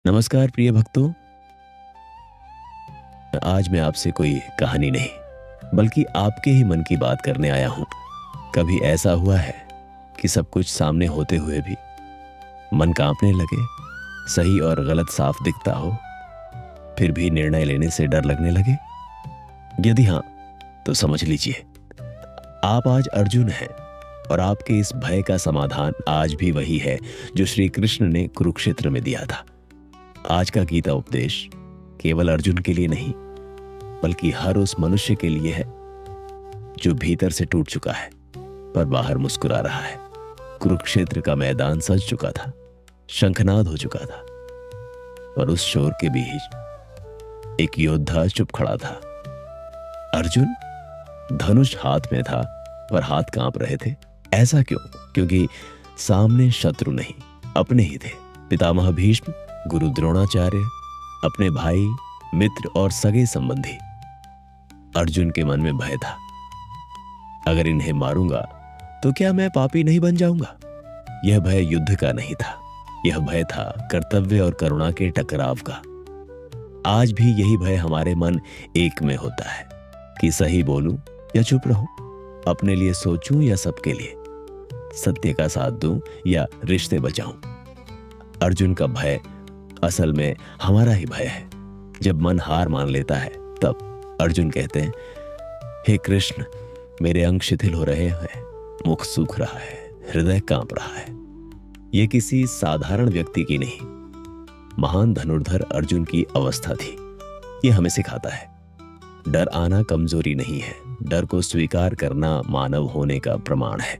नमस्कार प्रिय भक्तों। आज मैं आपसे कोई कहानी नहीं बल्कि आपके ही मन की बात करने आया हूं। कभी ऐसा हुआ है कि सब कुछ सामने होते हुए भी मन कांपने लगे, सही और गलत साफ दिखता हो, फिर भी निर्णय लेने से डर लगने लगे? यदि हां तो समझ लीजिए आप आज अर्जुन हैं और आपके इस भय का समाधान आज भी वही है जो श्री कृष्ण ने कुरुक्षेत्र में दिया था। आज का गीता उपदेश केवल अर्जुन के लिए नहीं बल्कि हर उस मनुष्य के लिए है जो भीतर से टूट चुका है पर बाहर मुस्कुरा रहा है। कुरुक्षेत्र का मैदान सज चुका था, शंखनाद हो चुका था, पर उस शोर के बीच एक योद्धा चुप खड़ा था। अर्जुन धनुष हाथ में था पर हाथ कांप रहे थे। ऐसा क्यों? क्योंकि सामने शत्रु नहीं, अपने ही थे। पितामह भीष्म, गुरु द्रोणाचार्य, अपने भाई, मित्र और सगे संबंधी। अर्जुन के मन में भय था, अगर इन्हें मारूंगा तो क्या मैं पापी नहीं बन जाऊंगा? यह भय युद्ध का नहीं था, यह भय था कर्तव्य और करुणा के टकराव का। आज भी यही भय हमारे मन एक में होता है कि सही बोलूं या चुप रहूं, अपने लिए सोचूं या सबके लिए, सत्य का साथ दूं या रिश्ते बचाऊं। अर्जुन का भय असल में हमारा ही भय है। जब मन हार मान लेता है तब अर्जुन कहते हैं, हे कृष्ण, मेरे अंग शिथिल हो रहे हैं, मुख सूख रहा है, हृदय कांप रहा है। यह किसी साधारण व्यक्ति की नहीं, महान धनुर्धर अर्जुन की अवस्था थी। यह हमें सिखाता है डर आना कमजोरी नहीं है, डर को स्वीकार करना मानव होने का प्रमाण है।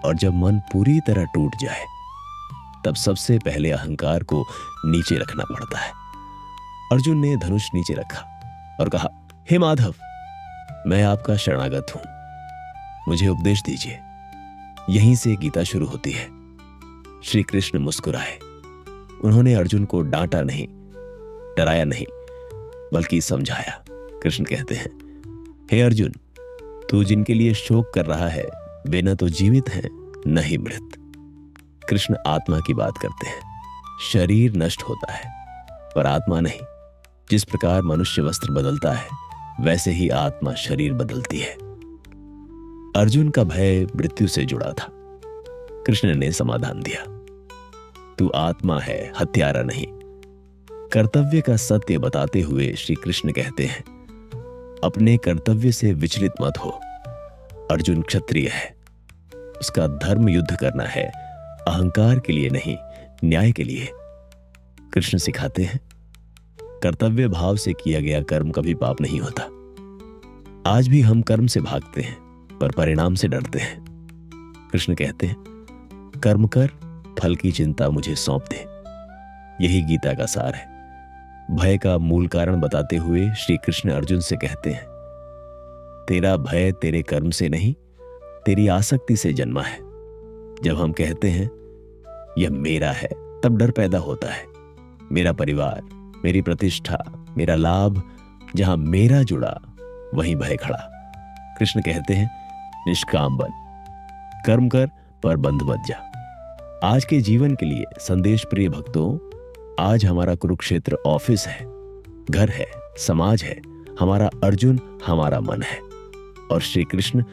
और जब मन पूरी तरह टूट जाए तब सबसे पहले अहंकार को नीचे रखना पड़ता है। अर्जुन ने धनुष नीचे रखा और कहा, हे माधव, मैं आपका शरणागत हूं, मुझे उपदेश दीजिए। यहीं से गीता शुरू होती है। श्री कृष्ण मुस्कुराए। उन्होंने अर्जुन को डांटा नहीं, डराया नहीं, बल्कि समझाया। कृष्ण कहते हैं, हे अर्जुन, तू जिनके लिए शोक कर रहा है वे न तो जीवित हैं न ही मृत। कृष्ण आत्मा की बात करते हैं। शरीर नष्ट होता है पर आत्मा नहीं। जिस प्रकार मनुष्य वस्त्र बदलता है वैसे ही आत्मा शरीर बदलती है। अर्जुन का भय मृत्यु से जुड़ा था। कृष्ण ने समाधान दिया, तू आत्मा है, हत्यारा नहीं। कर्तव्य का सत्य बताते हुए श्री कृष्ण कहते हैं, अपने कर्तव्य से विचलित मत हो। अर्जुन क्षत्रिय है, उसका धर्म युद्ध करना है, अहंकार के लिए नहीं, न्याय के लिए। कृष्ण सिखाते हैं, कर्तव्य भाव से किया गया कर्म कभी पाप नहीं होता। आज भी हम कर्म से भागते हैं पर परिणाम से डरते हैं। कृष्ण कहते हैं, कर्म कर, फल की चिंता मुझे सौंप दे। यही गीता का सार है। भय का मूल कारण बताते हुए श्री कृष्ण अर्जुन से कहते हैं, तेरा भय तेरे कर्म से नहीं, तेरी आसक्ति से जन्मा है। जब हम कहते हैं यह मेरा है तब डर पैदा होता है। मेरा परिवार, मेरी प्रतिष्ठा, मेरा लाभ, जहां मेरा जुड़ा वहीं भय खड़ा। कृष्ण कहते हैं, निष्काम बन, कर्म कर पर बंध मत जा। आज के जीवन के लिए संदेश प्रिय भक्तों, आज हमारा कुरुक्षेत्र ऑफिस है, घर है, समाज है। हमारा अर्जुन हमारा मन है और श्री कृष्ण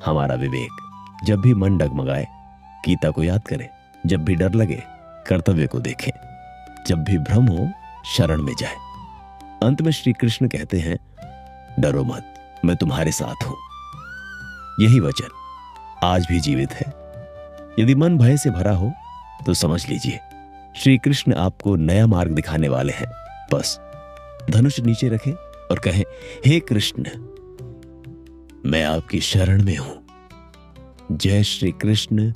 हमारा विवेक। जब भी मन डगमगाए गीता को याद करें, जब भी डर लगे कर्तव्य को देखें, जब भी भ्रम हो शरण में जाए। अंत में श्री कृष्ण कहते हैं, डरो मत, मैं तुम्हारे साथ हूं। यही वचन आज भी जीवित है। यदि मन भय से भरा हो तो समझ लीजिए श्री कृष्ण आपको नया मार्ग दिखाने वाले हैं। बस धनुष नीचे रखें और कहें, हे कृष्ण, मैं आपकी शरण में हूं। जय श्री कृष्ण,